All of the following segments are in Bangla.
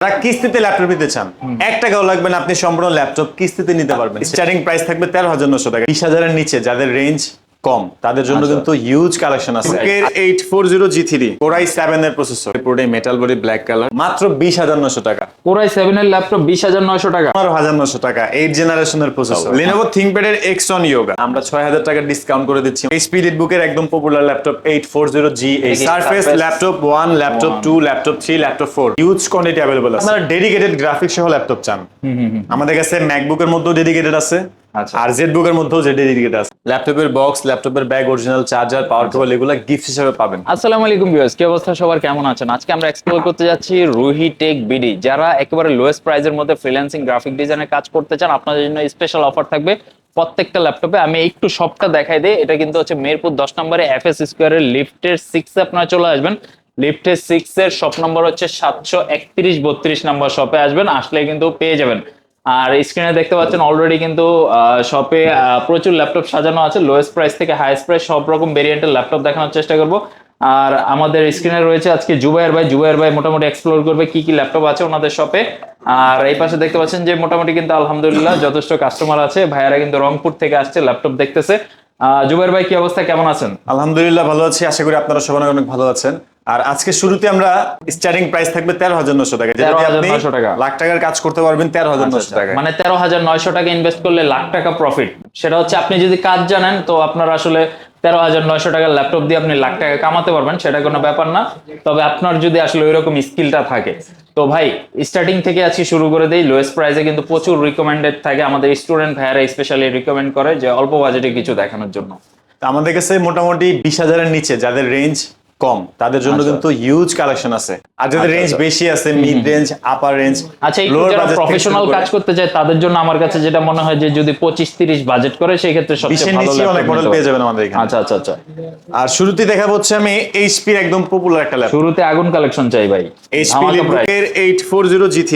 যারা কিস্তিতে ল্যাপটপ নিতে চান 1 টাকাও লাগবে না, আপনি সম্পূর্ণ ল্যাপটপ কিস্তিতে নিতে পারবেন। স্টার্টিং প্রাইস থাকবে 13,900 টাকা। 20,000 এর নিচে যাদের রেঞ্জ কম তাদের জন্য কিন্তু হিউজ কালেকশন আছে। এর 840 G3 Core i7 এর প্রসেসর, পুরোটাই মেটাল বডি ব্ল্যাক কালার, মাত্র 20,900 টাকা। Core i7 এর ল্যাপটপ 20,900 টাকা, 15,900 টাকা। 8 জেনারেশনের প্রসেসর। Lenovo ThinkPad এর X1 Yoga আমরা 6,000 টাকা ডিসকাউন্ট করে দিচ্ছি। HP EliteBook এর একদম popular laptop 840G, Surface laptop 1, laptop 2, laptop 3, laptop 4, huge quantity available আছে। আপনারা ডেডিকেটেড গ্রাফিক্স সহ ল্যাপটপ চান, আমাদের কাছে MacBook এর মধ্যেও ডেডিকেটেড আছে, আর ZBook এর মধ্যেও যে ডেডিকেটেড আছে। ল্যাপটপের বক্স, ল্যাপটপের ব্যাগ, অরিজিনাল চার্জার, পাওয়ার কেবল এগুলো গিফট হিসেবে পাবেন। আসসালামু আলাইকুম ভিউয়ার্স, কি অবস্থা সবার, কেমন আছেন? আজকে আমরা এক্সপ্লোর করতে যাচ্ছি রুহি টেক বিডি। যারা একেবারে লোয়েস্ট প্রাইসের মধ্যে ফ্রিল্যান্সিং গ্রাফিক ডিজাইনের কাজ করতে চান, আপনাদের জন্য স্পেশাল অফার থাকবে প্রত্যেকটা ল্যাপটপে। আমি একটু শপটা দেখাই দিই। এটা কিন্তু হচ্ছে মেহেরপুর 10 নম্বরে FS স্কয়ারের লিফটের 6 এ আপনারা চলে আসবেন। লিফটের 6 এর শপ নম্বর হচ্ছে 731-32 নম্বর শপে আসবেন, আসলে কিন্তু পেয়ে যাবেন। আর স্ক্রিনে দেখতে পাচ্ছেন অলরেডি কিন্তু শপে প্রচুর ল্যাপটপ সাজানো আছে, লোয়েস্ট প্রাইস থেকে হাইয়েস্ট প্রাইস সব রকম ভেরিয়েন্টের ল্যাপটপ দেখানোর চেষ্টা করব। আর আমাদের স্ক্রিনে রয়েছে আজকে জুবায়ের ভাই মোটামুটি এক্সপ্লোর করবে কি কি ল্যাপটপ আছে ওনাদের শপে। আর এই পাশে দেখতে পাচ্ছেন যে মোটামুটি কিন্তু আলহামদুলিল্লাহ যথেষ্ট কাস্টমার আছে, ভাইয়ারা কিন্তু রংপুর থেকে আসছে ল্যাপটপ দেখতেছে। জুবায়ের ভাই কি অবস্থা, কেমন আছেন? আলহামদুলিল্লাহ ভালো আছি, আশা করি আপনারা সবাই অনেক ভালো আছেন। আর আজকে শুরুতে আমরা স্টার্টিং প্রাইস থাকবে 13,900 টাকা, যেটা আপনি লাখ টাকার কাজ করতে পারবেন 13,900 টাকা। মানে 13,900 টাকা ইনভেস্ট করলে লাখ টাকা প্রফিট। সেটা হচ্ছে আপনি যদি কাজ জানেন তো আপনার আসলে 13,900 টাকার ল্যাপটপ দিয়ে আপনি লাখ টাকা কামাতে পারবেন, সেটা কোনো ব্যাপার না। তবে আপনার যদি আসলে ওইরকম স্কিলটা থাকে তো ভাই স্টার্টিং থেকে আজকে শুরু করে দেই। লোয়েস্ট প্রাইসে কিন্তু প্রচুর রিকমেন্ডেড থাকে, আমাদের স্টুডেন্ট ভাইয়ারা স্পেশালি রিকমেন্ড করে যে অল্প বাজেটে কিছু দেখানোর জন্য। আমাদের কাছে মোটামুটি 20,000 এর নিচে যাদের রেঞ্জ কম তাদের জন্য কিন্তু হিউজ কালেকশন আছে, আর যাদের রেঞ্জ বেশি আছে মিড রেঞ্জ, আপার রেঞ্জ, আচ্ছা যারা প্রফেশনাল কাজ করতে চায় তাদের জন্য আমার কাছে যেটা মনে হয় যে যদি 25-30 বাজেট করে সেই ক্ষেত্রে সবচেয়ে ভালো ল্যাপটপ অনেক মডেল পেয়ে যাবেন আমাদের এখানে। আচ্ছা। আর শুরুতেই দেখাবো হচ্ছে আমি HP এর একদম পপুলার একটা ল্যাপটপ। শুরুতে আগুন কালেকশন চাই ভাই। HP EliteBook এর 840G3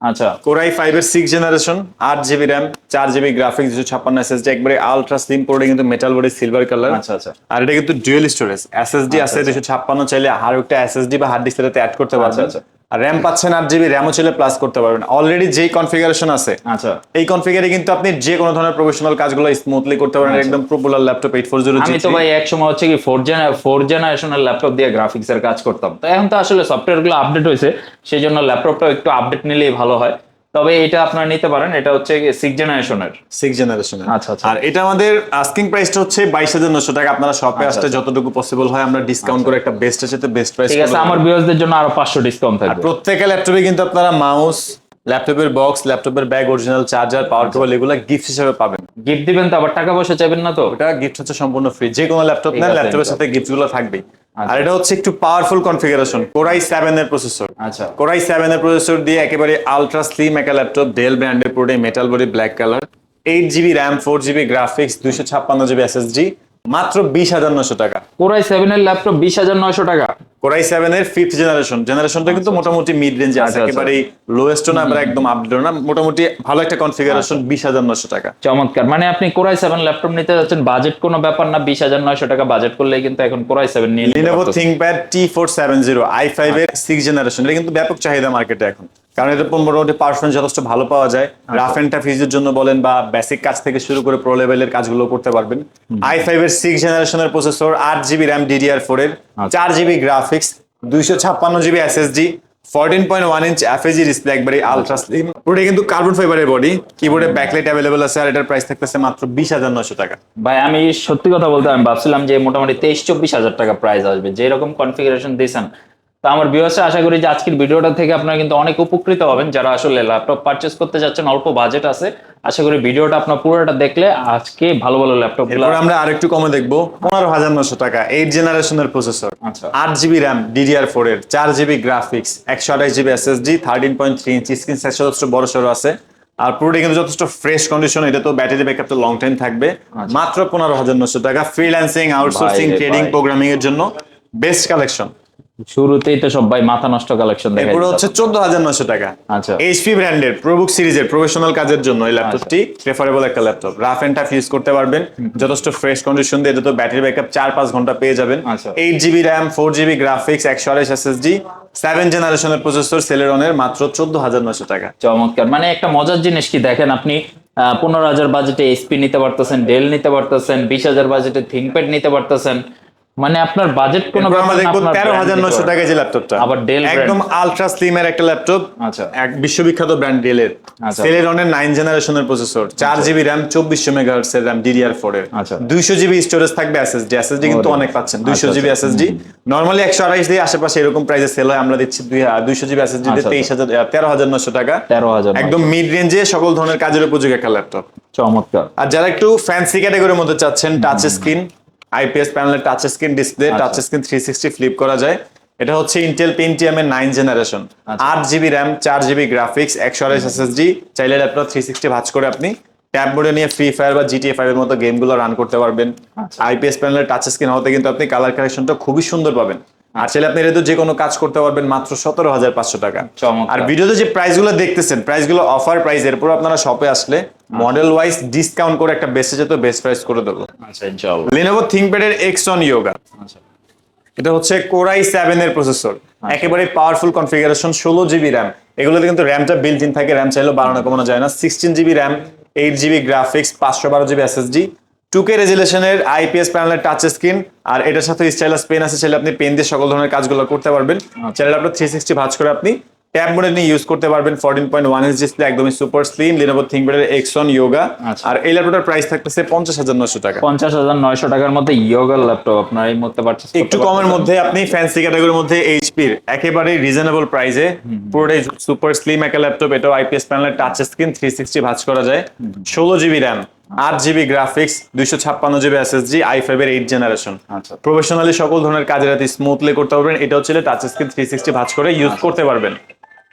আচ্ছা, Core i5 এর 6 generation, 8GB RAM, 4GB graphics, 256 SSD, একবারে আলট্রা স্লিম, পুরোটা কিন্তু মেটাল বডি সিলভার কালার। আচ্ছা। আর এটা কিন্তু ডুয়াল স্টোরেজ, SSD আছে 256, চাইলে আরো একটা SSD বা হার্ড ডিস্ক এটাতে অ্যাড করতে পারবেন। আর RAM পাচ্ছেন 8GB, RAM ও চাইলে প্লাস করতে পারবেন। অলরেডি যেই কনফিগারেশন আছে এই কনফিগারে কিন্তু আপনি যে কোনো ধরনের প্রফেশনাল কাজগুলো স্মুথলি করতে পারেন। একদম পপুলার ল্যাপটপ 840G3। আমি তো ভাই এক সময় হচ্ছে কি 4 জেনারেশনের ল্যাপটপ দিয়ে গ্রাফিক্স এর কাজ করতাম, তো এখন তো আসলে সফটওয়্যার গুলো আপডেট হয়েছে, সেই জন্য ল্যাপটপটা একটু আপডেট নিলেই ভালো হয়। তবে এটা আপনারা নিতে পারেন, এটা হচ্ছে 6 জেনারেশনের। আচ্ছা। আর এটা আমাদের আস্কিং প্রাইসটা হচ্ছে 22,900 টাকা। আপনারা শপে আসতে যতটুকু পসিবল হয় আমরা ডিসকাউন্ট করে একটা বেস্টের সাথে বেস্ট প্রাইস। ঠিক আছে, আমার ভিউয়ারদের জন্য আরো 500 ডিসকাউন্ট থাকবে। প্রত্যেকটা ল্যাপটপে কিন্তু আপনারা মাউস, ল্যাপটপের বক্স, ল্যাপটপের ব্যাগ, অরিজিনাল চার্জার, পাওয়ার কেবল এগুলো গিফট হিসেবে পাবেন। গিফট দিবেন তো আবার টাকা পয়সা চাইবেন না তো? এটা গিফট হচ্ছে সম্পূর্ণ ফ্রি, যে কোনো ল্যাপটপ নেন ল্যাপটপের সাথে গিফট গুলো থাকবে। আর এটা হচ্ছে একটু পাওয়ারফুল কনফিগারেশন, Core i7 এর প্রসেসর। আচ্ছা, Core i7 এর প্রসেসর দিয়ে একেবারে আলট্রা স্লিম একটা ল্যাপটপ, ডেল ব্র্যান্ডের, পুরোটাই metal body black colour, 8GB RAM, 4GB graphics, 256GB SSD, মাত্র 20,900 টাকা। Core i7 এর ল্যাপটপ 20,900 টাকা। Core i7 এর 5th জেনারেশনটা কিন্তু মোটামুটি মিড রেঞ্জে আছে, একেবারে লোয়েস্ট না আবার একদম আপডেট না, মোটামুটি ভালো একটা কনফিগারেশন। 20,900 টাকা, চমৎকার। মানে আপনি Core i7 ল্যাপটপ নিতে যাচ্ছেন, বাজেট কোনো ব্যাপার না, 20,900 টাকা বাজেট করলেই কিন্তু এখন Core i7 নিয়ে নিতে Lenovo পারতেছেন। ThinkPad T470 i5 এর 6 জেনারেশন, এটা কিন্তু ব্যাপক চাহিদা মার্কেটে এখন, কারণ এটা মোটামুটি পারফরম্যান্স যথেষ্ট ভালো পাওয়া যায়। রাফ এন্ড টাফ ইউজের জন্য বলেন বা বেসিক কাজ থেকে শুরু করে প্রো লেভেলের কাজগুলো করতে পারবেন। i5 এর 6 জেনারেশনের প্রসেসর, 8GB RAM DDR4 এর, 4GB graphics, 256GB SSD, 14.1 inch FHD display, একবারে আলট্রা স্লিম, পুরোটা কিন্তু কার্বন ফাইবারের বডি, কিবোর্ডে ব্যাকলাইট अवेलेबल আছে। আর এটার প্রাইস থাকতেছে মাত্র 20,900 টাকা। ভাই আমি সত্যি কথা বলতে আমি ভাবছিলাম যে মোটামুটি 23-24 হাজার টাকা প্রাইস আসবে, যে এরকম কনফিগারেশন দিয়েছেন। তো আমার ভিউয়ার্সরা আশা করি যে আজকের ভিডিওটা থেকে আপনারা কিন্তু অনেক উপকৃত হবেন, যারা আসলে ল্যাপটপ পারচেজ করতে যাচ্ছেন, অল্প বাজেট আছে। আশা করি ভিডিওটা আপনার পুরোটা দেখলে আজকে ভালো ল্যাপটপ গুলো আমরা আরেকটু কমে দেখবো। 15,900 টাকা, 8 জেনারেশনের প্রসেসর, আচ্ছা, 8GB RAM DDR4 এর, 4GB graphics, 128GB SSD, 13.3 inch screen size যথেষ্ট বড় সড়ো আছে। আর পুরোটা কিন্তু যথেষ্ট ফ্রেশ কন্ডিশন, এটা তো ব্যাটারি ব্যাকআপ তো লং টাইম থাকবে। মাত্র 15,900 টাকা, ফ্রিল্যান্সিং, আউটসোর্সিং, ট্রেডিং, প্রোগ্রামিং এর জন্য বেস্ট কালেকশন। শুরুতেই তো সবাই মাথা নষ্ট কালেকশন দেখাই এরপরে হচ্ছে 14,900 টাকা। আচ্ছা এইচপি ব্র্যান্ডের প্রোবুক সিরিজের প্রফেশনাল কাজের জন্য এই ল্যাপটপটি প্রেফারেবল একটা laptop. Rough and tough use করতে পারবেন, যথেষ্ট ফ্রেশ কন্ডিশন দিয়ে, যত ব্যাটারি ব্যাকআপ 4-5 ঘন্টা পেয়ে যাবেন। আচ্ছা। 8GB RAM, 4GB graphics, 128 SSD, 7 জেনারেশনের প্রসেসর, সেলেরনের, মাত্র 14,900 টাকা। চমৎকার। মানে একটা মজার জিনিস কি দেখেন, আপনি 15,000 বাজেটে এসপি নিতে পারতেছেন, ডেল নিতে পারতেছেন, 20,000 বাজেটে থিংকপ্যাড নিতে পারতেছেন। মানে আপনার বাজেট কোনো এরপর ব্যাপার আমরা না, দেখবো আপনার 13,900 brand টাকায় যে ল্যাপটপটা, আবার ডেল একদম আলট্রা স্লিম এর একটা ল্যাপটপ। আচ্ছা এক বিশ্ববিখ্যাত ব্র্যান্ড ডেলের, আচ্ছা। সেলেরনের 9 জেনারেশনের প্রসেসর, 4GB র্যাম, 2400 মেগাহার্টজ এর র্যাম DDR4 এর, আচ্ছা। 200GB স্টোরেজ থাকবে, এসএসডি কিন্তু ওরে। অনেক পাচ্ছেন, আচ্ছা, 200GB আচ্ছা। এসএসডি নরমালি 128 দিয়ে আশেপাশে এরকম প্রাইসে সেল হয়, আমরা দিচ্ছি 200GB এসএসডি তে আচ্ছা, 13,900 টাকা। 13,000 একদম মিড রেঞ্জে সকল ধরনের কাজের উপযোগী একটা ল্যাপটপ। চমৎকার। আর যারা একটু ফ্যান্সি ক্যাটাগরির মধ্যে চাচ্ছেন, টাচ স্ক্রিন, আইপিএস প্যানেলের touch screen display, touch screen 360 flip করা যায়, এটা হচ্ছে ইন্টেল পেন্টিয়াম এর 9 generation, 8GB RAM, 4GB graphics, 128 SSD. চাইলে ল্যাপটপ 360 ভাঁজ করে আপনি ট্যাব মোডে নিয়ে ফ্রি ফায়ার বা জিটিএ 5 এর মতো গেমগুলো রান করতে পারবেন। আইপিএস প্যানেলের টাচ স্ক্রিন হতে কিন্তু আপনি কালার কালেকশনটা খুবই সুন্দর পাবেন। আর চাইলে আপনি এর যে কোনো কাজ করতে পারবেন মাত্র 17,500 টাকা। চমৎকার। আর ভিডিওতে যে প্রাইসগুলো দেখতেছেন, প্রাইসগুলো অফার প্রাইস, এরপর আপনারা শপে আসলে মডেল ওয়াইজ ডিসকাউন্ট করে একটা বেস্ট যেত বেস্ট প্রাইস করে দেবো। আচ্ছা ইনশাআল্লাহ। Lenovo ThinkPad এর Xon Yoga, আচ্ছা এটা হচ্ছে Core i7 এর প্রসেসর, একেবারে পাওয়ারফুল কনফিগারেশন, 16GB র্যাম। এগুলোতে কিন্তু র্যামটা বিল্ট ইন থাকে, র্যাম চাইলেও বাড়ানো কমানো যায় না। 16GB RAM, 8GB graphics, 512GB SSD, 2K রেজুলেশনের আইপিএস প্যানেলের টাচ স্ক্রিন, আর এটার সাথে স্টাইলাস পেন আছে, চাইলে আপনি পেন দিয়ে সকল ধরনের কাজগুলো করতে পারবেন। চাইলে আপনার 360 ভাঁজ করে আপনি ট্যাব মোডে নিয়ে ইউজ করতে পারবেন। 14.1 ইঞ্চ ডিসপ্লে, একদমই সুপার স্লিম, Lenovo ThinkPad এর Xon Yoga। আচ্ছা। আর এই ল্যাপটপটার প্রাইস থাকতেছে 50,900 টাকা। 50,900 টাকার মধ্যে ইয়োগার ল্যাপটপ আপনার এই মুহূর্তে পারচেজ একটু কমের মধ্যে আপনি ফ্যান্সি ক্যাটাগরির মধ্যে এইচপির একেবারে রিজনেবল প্রাইসে পুরোটাই সুপার স্লিম একটা ল্যাপটপ, এটাও আইপিএস প্যানেলের টাচ স্ক্রিন, 360 ভাঁজ করা যায়, 16GB RAM, 8GB graphics, 256GB SSD, i5 এর 8 জেনারেশন। আচ্ছা প্রফেশনালি সকল ধরনের কাজের হাতে স্মুথলি করতে পারবেন। এটা হচ্ছে টাচ স্ক্রিন 360 ভাঁজ করে ইউজ করতে পারবেন।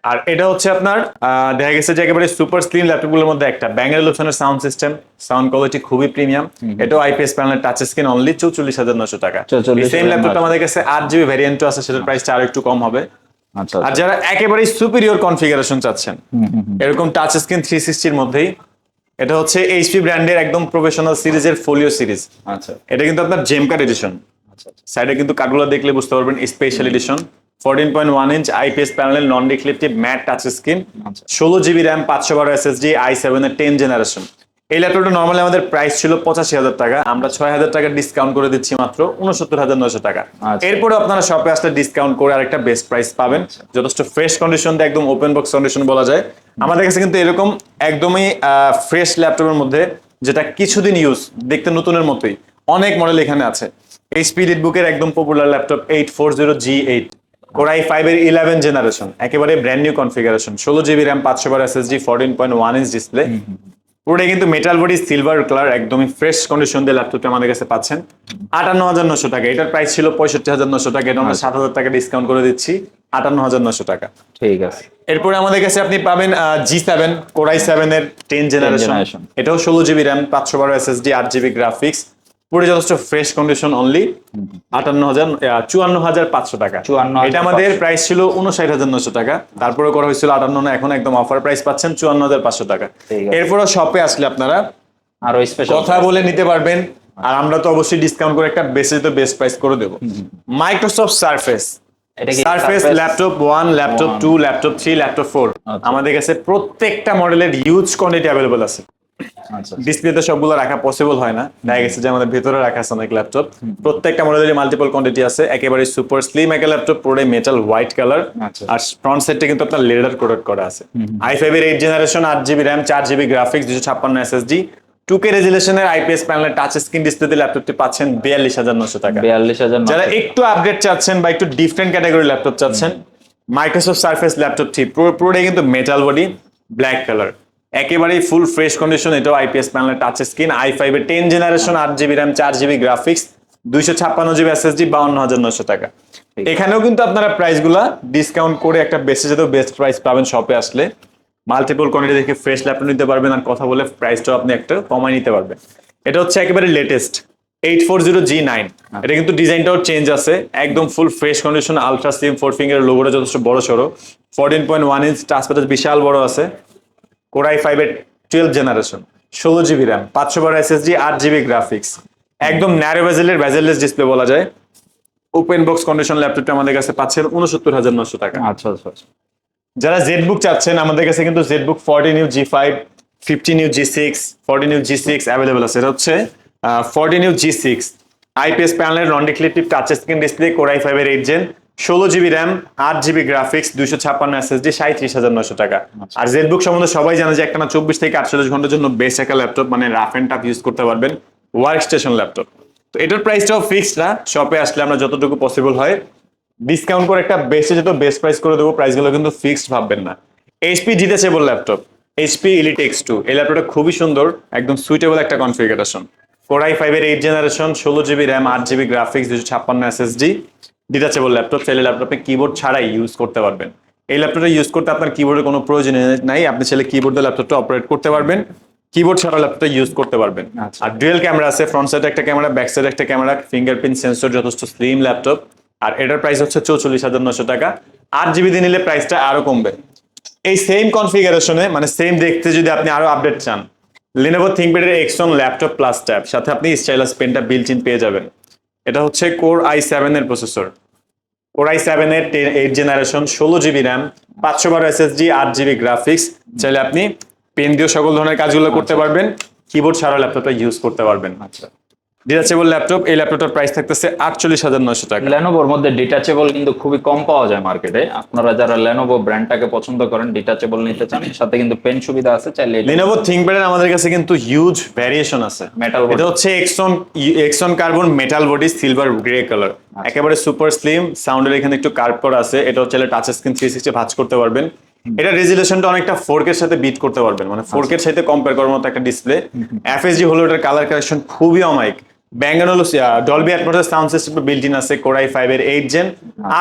আর এটা হচ্ছে আপনার দেখা গেছে যে একেবারে সুপার স্লিম ল্যাপটপগুলোর মধ্যে একটা, ব্যাঙ্গের অপশনের সাউন্ড সিস্টেম, সাউন্ড কোয়ালিটি খুবই প্রিমিয়াম। এটাও আইপিএস প্যানেলের টাচ স্ক্রিন, অনলি 44,900 টাকা। 44,900 সেম ল্যাপটপটা আমাদের কাছে 8GB ভ্যারিয়েন্টও আছে, সেটার প্রাইসটা আর একটু কম হবে। আচ্ছা আর যারা একেবারে সুপিরিয়র কনফিগারেশন চাচ্ছেন, এরকম টাচ স্ক্রিন 360 এর মধ্যেই, এটা হচ্ছে এইচপি ব্র্যান্ডের একদম প্রফেশনাল সিরিজের ফোলিও সিরিজ। আচ্ছা এটা কিন্তু আপনার জেম কার্ড এডিশন, আচ্ছা সাইডে কিন্তু কার্ডগুলো দেখলে বুঝতে পারবেন special edition. 14.1 inch IPS panel, non reflective matte touch screen, আচ্ছা 16GB র্যাম, 512 এসএসডি, i7 এর 10 জেনারেশন। এই ল্যাপটপটা নরমালি আমাদের প্রাইস ছিল 85,000 টাকা, আমরা 6,000 টাকা ডিসকাউন্ট করে দিচ্ছি মাত্র 69,900 টাকা। আচ্ছা। এরপরে আপনারা শপে আসলে ডিসকাউন্ট করে আরেকটা বেস্ট প্রাইস পাবেন, যথেষ্ট ফ্রেশ কন্ডিশন দিয়ে, একদম ওপেন বক্স কন্ডিশন বলা যায়। আমাদের কাছে কিন্তু এরকম একদমই ফ্রেশ ল্যাপটপের মধ্যে, যেটা কিছুদিন ইউজ, দেখতে নতুনের মতোই, অনেক মডেল এখানে আছে। এইচপি লিটবুকের একদম popular laptop 840G8, Core i5 এর 11 জেনারেশন, একেবারে brand new configuration, 16GB RAM, 512 SSD, 14.1 inch display, পুরোটাই কিন্তু মেটাল বডি, সিলভার কালার, একদমই ফ্রেশ কন্ডিশন দিয়ে ল্যাপটপটা আমাদের কাছে পাচ্ছেন 58,900 টাকা। এটার প্রাইস ছিল 65,900 টাকা, এটা আমরা 7,000 টাকা ডিসকাউন্ট করে দিচ্ছি 58,900 টাকা। ঠিক আছে। এরপরে আমাদের কাছে আপনি পাবেন G7, Core i7 এর 10 জেনারেশন, generation। এটাও 16GB RAM, 512 SSD, 8GB graphics, পুরো যথেষ্ট ফ্রেশ কন্ডিশন, অনলি 54,500 টাকা। 54,500 এটা আমাদের প্রাইস ছিল 59,900 টাকা, তারপরে করা হয়েছিল 58, এখন একদম অফার প্রাইস পাচ্ছেন 54,500 টাকা। ঠিক আছে। এরপরও শপে আসলে আপনারা আরো স্পেশাল কথা বলে নিতে পারবেন, আর আমরা তো অবশ্যই ডিসকাউন্ট করে একটা বেস্ট প্রাইস করে দেবো। মাইক্রোসফট সারফেস, এটা কি surface Surface? Laptop 1, laptop 2, laptop 3, laptop 4 আচ্ছা। আমাদের কাছে প্রত্যেকটা মডেলের হিউজ কোয়ান্টিটি অ্যাভেলেবল আছে। আচ্ছা ডিসপ্লেতে সবগুলো রাখা পসিবল হয় না, দেখা গেছে যে আমাদের ভেতরে রাখা আছে অনেক ল্যাপটপ। প্রত্যেকটা মডেলের মাল্টিপল কোয়ান্টিটি আছে, একেবারে সুপার স্লিম একটা ল্যাপটপ, পুরো মেটাল হোয়াইট কালার। আচ্ছা। আর ফ্রন্ট সাইডটা কিন্তু আপনার লেদার কোটেড করা আছে। i5 এর 8 generation, 8GB RAM, 4GB graphics, 256 SSD, 2K রেজুলেশনের আইপিএস প্যানেলের টাচ স্ক্রিন ডিসপ্লেতে ল্যাপটপটি পাচ্ছেন 42,900 টাকা। 42,000। যারা একটু আপডেট চাচ্ছেন বা একটু ডিফারেন্ট ক্যাটাগরি ল্যাপটপ চাচ্ছেন, মাইক্রোসফট সারফেস ল্যাপটপটি পুরোটাই কিন্তু মেটাল বডি, ব্ল্যাক কালার, একেবারেই ফুল ফ্রেশ কন্ডিশন। এটাও আইপিএস প্যানেলের টাচ স্ক্রিন, i5 এর 10 generation, 8GB RAM, 4GB graphics, 256GB SSD, 52,900 টাকা। এখানেও কিন্তু আপনারা প্রাইসগুলা ডিসকাউন্ট করে একটা বেস্ট প্রাইস পাবেন শপে আসলে। মাল্টিপল কোয়ান্টিটি দেখে ফ্রেশ ল্যাপটপ নিতে পারবেন, আর কথা বলে প্রাইসটাও আপনি একটা কমায় নিতে পারবেন। এটা হচ্ছে একেবারে লেটেস্ট 840G9 এটা কিন্তু ডিজাইনটাও চেঞ্জ আছে, একদম full fresh condition, ultra slim 4 finger লোগোটা যথেষ্ট বড় সড়ো, 14.1 ইঞ্চ টাচ প্যাচ বিশাল বড় আছে, কোর i5 এর 12 generation, 16GB RAM, 512 SSD, 8GB graphics, একদম ন্যারো বেজেললেস ডিসপ্লে বলা যায়। ওপেন বক্স কন্ডিশন ল্যাপটপটা আমাদের কাছে পাচ্ছেন 69,900 টাকা। আচ্ছা আচ্ছা আচ্ছা। যারা জেডবুক চাচ্ছেন আমাদের কাছে কিন্তু ZBook 14U G5, 15U G6, 14U G6 available আছে। এটা হচ্ছে 14U G6 IPS প্যানেলের নন ডিক্লেটিভ touch screen display, core i5 এর 8 gen, 16GB RAM, 8GB graphics, 256 SSD, 37,900 টাকা। আর জেডবুক সম্বন্ধে সবাই জানে যে একটানা 24 থেকে 48 ঘন্টার জন্য বেস্ট একটা ল্যাপটপ, মানে রাফ এন্ড টাফ ইউজ করতে পারবেন, ওয়ার্ক স্টেশন ল্যাপটপ। তো এটার প্রাইসটাও ফিক্সড না, শপে আসলে আমরা যতটুকু পসিবল হয় ডিসকাউন্ট করে একটা বেস্ট প্রাইস করে দেবো, প্রাইসগুলো কিন্তু ফিক্সড ভাববেন না। HP detachable laptop, HP elite X2, এই ল্যাপটপটা খুবই সুন্দর, একদম সুইটেবল একটা কনফিগারেশন, কোর i5 এর 8 generation, 16GB RAM, 8GB graphics, 256 SSD, detachable laptop, চাইলে ল্যাপটপে কিবোর্ড ছাড়াই ইউজ করতে পারবেন। এই ল্যাপটপটা ইউজ করতে আপনার কিবোর্ডের কোনো প্রয়োজন নাই, আপনি চাইলে কিবোর্ড দিয়ে ল্যাপটপটা অপারেট করতে পারবেন, কিবোর্ড ছাড়া ল্যাপটপটা ইউজ করতে পারবেন। আর ডুয়েল ক্যামেরা আছে, ফ্রন্ট সাইডে একটা ক্যামেরা, ব্যাক সাইডে একটা ক্যামেরা, ফিঙ্গারপ্রিন্ট সেন্সর, যথেষ্ট স্লিম ল্যাপটপ। আর এটার প্রাইস হচ্ছে 44,900 টাকা। 8GB দিয়ে নিলে প্রাইসটা আরো কমবে। এই সেম কনফিগারেশনে, মানে সেম দেখতে যদি আপনি আরো আপডেট চান, Lenovo ThinkPad এর X1 ল্যাপটপ প্লাস ট্যাব, সাথে আপনি স্টাইলাস পেনটা বিল্ট ইন পেয়ে যাবেন। এটা হচ্ছে কোর i7 এর প্রসেসর, কোর i7 এর 8 generation, 16GB RAM, 512 SSD, 8GB graphics, চাইলে আপনি পেন দিয়ে সকল ধরনের কাজগুলো করতে পারবেন, কিবোর্ড ছাড়া ল্যাপটপটা ইউজ করতে পারবেন। আচ্ছা, ডিটাচেবল ল্যাপটপ, এই ল্যাপটপটার প্রাইস থাকতেছে 48,900 টাকা। লেনোভোর মধ্যে ডিটাচেবল কিন্তু খুবই কম পাওয়া যায় মার্কেটে। আপনারা যারা লেনোভো ব্র্যান্ডটাকে পছন্দ করেন, ডিটাচেবল নিতে চান, সাথে কিন্তু পেন সুবিধা আছে, চাইলে Lenovo ThinkPad এর আমাদের কাছে কিন্তু হিউজ ভ্যারিয়েশন আছে। Metal body। এটা হচ্ছে Exxon carbon metal body, silver grey colour, একেবারে সুপার স্লিম, সাউন্ডের এখানে একটু কার্ভ করা আছে। এটা হচ্ছে টাচ স্ক্রিন 360 ভাঁজ করতে পারবেন। এটা রেজুলেশনটা অনেকটা 4K এর সাথে বিট করতে পারবেন, মানে 4K এর সাথে কম্পেয়ার করার মতো একটা ডিসপ্লে। FSD হলো, এটার কালার কারেকশন খুবই অমাইক। Bang & Olufsen ডলবি অ্যাটমসের সাউন্ড সিস্টেম বিল্ট ইন আছে, কোর i5 এর 8 gen,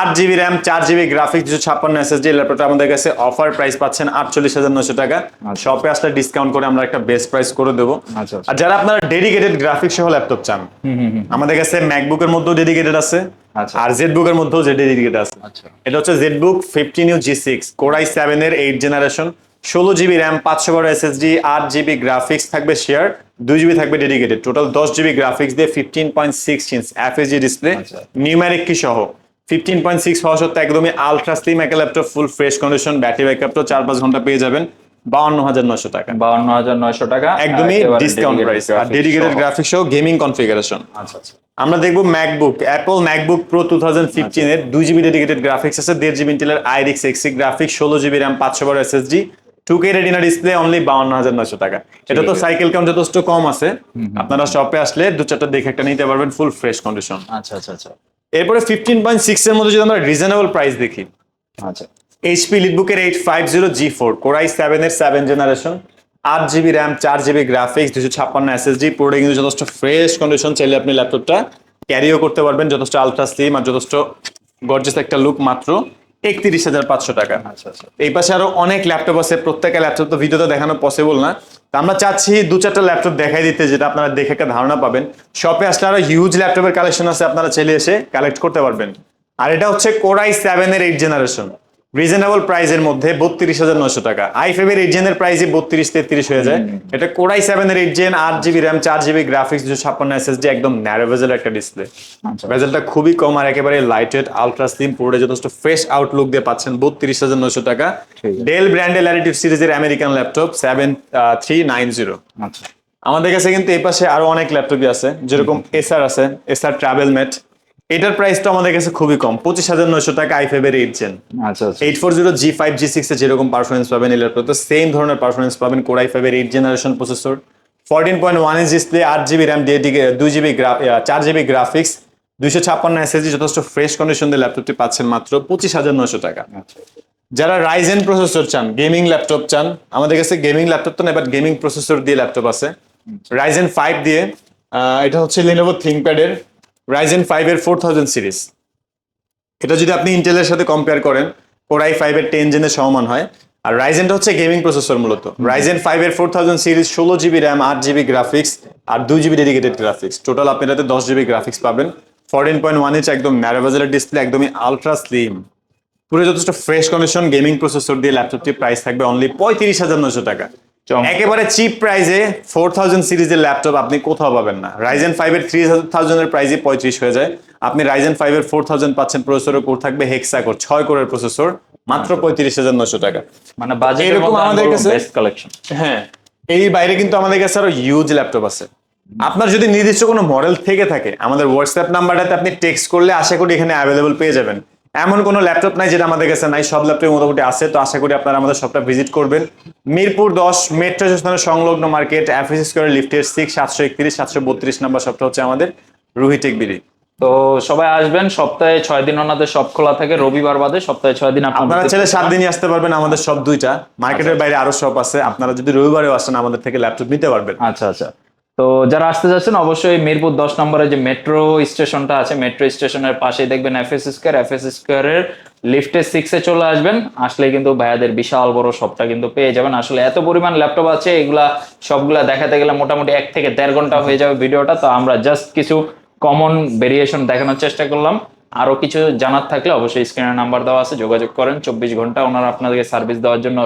8GB RAM, 4GB graphics, 256 SSD। ল্যাপটপটা আমাদের কাছে অফার প্রাইস পাচ্ছেন 48,900 টাকা। শপে আসলে ডিসকাউন্ট করে আমরা একটা বেস্ট প্রাইস করে দেবো। আচ্ছা। আর যারা আপনারা ডেডিকেটেড গ্রাফিক্স সহ ল্যাপটপ চান, আমাদের কাছে ম্যাকবুকের মধ্যেও ডেডিকেটেড আছে, আচ্ছা। আর জেডবুকের মধ্যেও যে ডেডিকেটেড আছে। আচ্ছা। এটা হচ্ছে ZBook 15U G6, core i7 এর 8 generation, 16GB RAM, 512 SSD, 8GB graphics থাকবে শেয়ার, 2GB থাকবে ডেডিকেটেড, টোটাল 10GB গ্রাফিক্স দিয়ে 15.6 ইঞ্চ FHD ডিসপ্লে, নিউমেরিক কি সহ। 15.6 হওয়া সত্ত্বেও একদমই আলট্রা স্লিম একটা laptop, full fresh condition, battery backup তো 4-5 ঘন্টা পেয়ে যাবেন, 52,900 টাকা। 52,900 টাকা, একদমই ডিসকাউন্ট প্রাইস, আর ডেডিকেটেড গ্রাফিক্স সহ গেমিং কনফিগারেশন। আচ্ছা আচ্ছা। আমরা দেখবো ম্যাকবুক, অ্যাপল ম্যাকবুক প্রো 2015 এর 2GB ডেডিকেটেড গ্রাফিক্স আছে, 1.5GB ইন্টেলের IRIX Xe graphics, 16GB RAM, 512 SSD, 2K retina display, only 52,900 টাকা। এটা তো সাইকেল কাউন্ট যথেষ্ট কম আছে, আপনারা শপে আসলে 2-4টা দেখে একটা নিতে পারবেন, ফুল ফ্রেশ কন্ডিশন। আচ্ছা আচ্ছা আচ্ছা এরপরে 15.6 এর মধ্যে যদি আমরা রিজনেবল প্রাইস দেখি, আচ্ছা। HP লিটবুকের 850G4, কোর i7 এর 7 generation, 8GB RAM, 4GB graphics, 256 SSD, পুরোটা কিন্তু যথেষ্ট ফ্রেশ কন্ডিশন, চাইলে আপনি ল্যাপটপটা ক্যারিও করতে পারবেন, যথেষ্ট আলট্রা স্লিম আর যথেষ্ট গর্জিয়াস একটা লুক, মাত্র 31,500 টাকা। আচ্ছা আচ্ছা। এই পাশে আরো অনেক ল্যাপটপ আছে, প্রত্যেকটা ল্যাপটপ তো ভিডিওতে দেখানো পসিবল না, তো আমরা চাচ্ছি 2-4টা ল্যাপটপ দেখাই দিতে, যেটা আপনারা দেখে একটা ধারণা পাবেন। শপে আসলে আরো হিউজ ল্যাপটপের কালেকশন আছে, আপনারা চাইলে এসে কালেক্ট করতে পারবেন। আর এটা হচ্ছে কোর i7 এর 8 জেনারেশন, রিজনেবল প্রাইসের মধ্যে 32,900 টাকা। i5 এর 8 জেনের প্রাইসই 32-33 হয়ে যায়। এটা কোর i7 এর 8 gen, 8GB RAM, 4GB graphics, 256 SSD, একদম ন্যারো বেজেল একটা ডিসপ্লে। বেজেলটা খুবই কম আর একেবারে লাইট ওয়েট, আলট্রা স্লিম, পুরোটা যথেষ্ট ফ্রেশ আউটলুক দিয়ে পাচ্ছেন 32,900 টাকা। ডেল ব্র্যান্ডের ল্যাটিটিউড সিরিজের আমেরিকান ল্যাপটপ 7390। আচ্ছা। আমাদের কাছে কিন্তু এই পাশে আরো অনেক ল্যাপটপই আছে, যেরকম এসার আছে, এসার ট্রাভেল মেট, এটার প্রাইসটা আমাদের কাছে খুবই কম, 25,900 টাকা। i5 এর 8 জেন, আচ্ছা আচ্ছা। 840G5 G6 এ যেরকম পারফরমেন্স পাবেন, এই ল্যাপটপে সেম ধরনের পারফরমেন্স পাবেন। কোর i5 এর 8 generation processor, 14.1 inch display, 8GB RAM, 4GB graphics, 256 SSD, যথেষ্ট ফ্রেশ কন্ডিশন দিয়ে ল্যাপটপটি পাচ্ছেন মাত্র 25,900 টাকা। যারা রাইজেন প্রসেসর চান, গেমিং ল্যাপটপ চান, আমাদের কাছে গেমিং ল্যাপটপ তো না, বাট গেমিং প্রসেসর দিয়ে ল্যাপটপ আছে, রাইজেন 5 দিয়ে। এটা হচ্ছে Lenovo ThinkPad এর রাইজেন 5 এর 4000 সিরিজ। এটা যদি আপনি ইন্টেলের সাথে কম্পেয়ার করেন, কোর i5 এর 10 জেনের সমান হয়। আর রাইজেনটা হচ্ছে গেমিং প্রসেসর মূলত। রাইজেন 5 এর 4000 series 16GB RAM, 8GB graphics আর 2GB ডেডিকেটেড গ্রাফিক্স, টোটাল আপনি এটাতে 10GB গ্রাফিক্স পাবেন। 14.1 ইঞ্চ একদম ন্যারো বেজেলের ডিসপ্লে, একদমই আলট্রা স্লিম, পুরো যথেষ্ট ফ্রেশ কন্ডিশন গেমিং প্রসেসর দিয়ে ল্যাপটপটির প্রাইস থাকবে অনলি 35,900 টাকা। একেবারে চিপ প্রাইসে 4000 সিরিজের ল্যাপটপ আপনি কোথাও পাবেন না। রাইজেন 5 এর 3000 এর প্রাইসে 35 হয়ে যায়, আপনি রাইজেন 5 এর 4000 পাচ্ছেন। প্রসেসরের কোর থাকবে হেক্সা কোর, 6 কোরের প্রসেসর, মাত্র 35,900 টাকা। মানে বাজেটের এরকম মধ্যে আমাদের আমাদের কাছে বেস্ট কালেকশন। হ্যাঁ, এই বাইরে কিন্তু আমাদের কাছে আরো ইউজ ল্যাপটপ আছে। আপনার যদি নির্দিষ্ট কোনো মডেল থেকে থাকে, আমাদের হোয়াটসঅ্যাপ নাম্বারটাতে আপনি টেক্সট করলে আশা করি এখানে অ্যাভেলেবল পেয়ে যাবেন। এমন কোনো ল্যাপটপ নাই যেটা আমাদের কাছে নাই, সব ল্যাপটপ মোটামুটি আছে। তো আশা করি আপনারা আমাদের শপটা ভিজিট করবেন। মিরপুর 10 মেট্রো স্টেশনের সংলগ্ন মার্কেট, এফএস স্কয়ার লিফটের 6, 731 732 নাম্বার শপটা হচ্ছে আমাদের রুহি টেক বিডি। তো সবাই আসবেন, সপ্তাহে 6 দিন ওনাদের সব খোলা থাকে, রবিবার বাদে সপ্তাহে 6 দিন আপনারা চাইলে 7 দিনই আসতে পারবেন। আমাদের সব দুইটা, মার্কেটের বাইরে আরো শপ আছে। আপনারা যদি রবিবারেও আসেন আমাদের থেকে ল্যাপটপ নিতে পারবেন। আচ্ছা আচ্ছা। তো যারা আসতে যাচ্ছেন অবশ্যই মিরপুর 10 নম্বরে যে মেট্রো স্টেশনটা আছে, মেট্রো স্টেশনের পাশেই দেখবেন এফএস স্কয়ার। এফএস স্কয়ারের লিফটে 6 এ চলে আসবেন, আসলে কিন্তু ভাইয়াদের বিশাল বড় শপটা কিন্তু পেয়ে যাবেন। আসলে এত পরিমাণ ল্যাপটপ আছে, এগুলা সবগুলা দেখাতে গেলে মোটামুটি 1 থেকে 1.5 ঘন্টা হয়ে যাবে ভিডিওটা। তো আমরা জাস্ট কিছু কমন ভেরিয়েশন দেখানোর চেষ্টা করলাম। আরো কিছু জানার থাকলে অবশ্যই স্ক্রিনে নাম্বার দেওয়া আছে, যোগাযোগ করেন। 24 ঘন্টা ওনারা আপনাদেরকে সার্ভিস দেওয়ার জন্য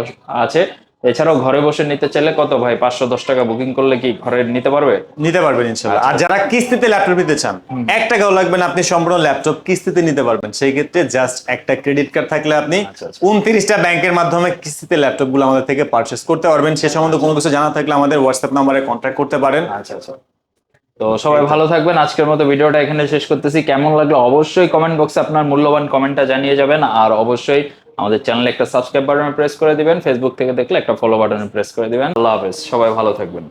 আছে। এছাড়াও ঘরে বসে নিতে চাইলে কত ভাই, 510 টাকা বুকিং করলে কি ঘরে নিতে পারবে? নিতে পারবেন ইনশাআল্লাহ। আর যারা কিস্তিতে ল্যাপটপ নিতে চান, 1 টাকাও লাগবে না, আপনি সম্পূর্ণ ল্যাপটপ কিস্তিতে নিতে পারবেন। সেই ক্ষেত্রে জাস্ট একটা ক্রেডিট কার্ড থাকলে আপনি 29টা ব্যাংকের মাধ্যমে কিস্তিতে ল্যাপটপ গুলো আমাদের থেকে পারচেজ করতে পারবেন। সে সম্বন্ধে কোনো কিছু জানা থাকলে আমাদের হোয়াটসঅ্যাপ নাম্বারে কন্ট্যাক্ট করতে পারেন। আচ্ছা আচ্ছা। তো সবাই ভালো থাকবেন। আজকের মতো ভিডিওটা এখানে শেষ করতেছি। কেমন লাগলো অবশ্যই কমেন্ট বক্সে আপনার মূল্যবান কমেন্টটা জানিয়ে যাবেন। আর অবশ্যই আমাদের চ্যানেলে একটা সাবস্ক্রাইব বাটনে প্রেস করে দিবেন। ফেসবুক থেকে দেখলে একটা ফলো বাটনে প্রেস করে দিবেন। আল্লাহ হাফেজ, সবাই ভালো থাকবেন।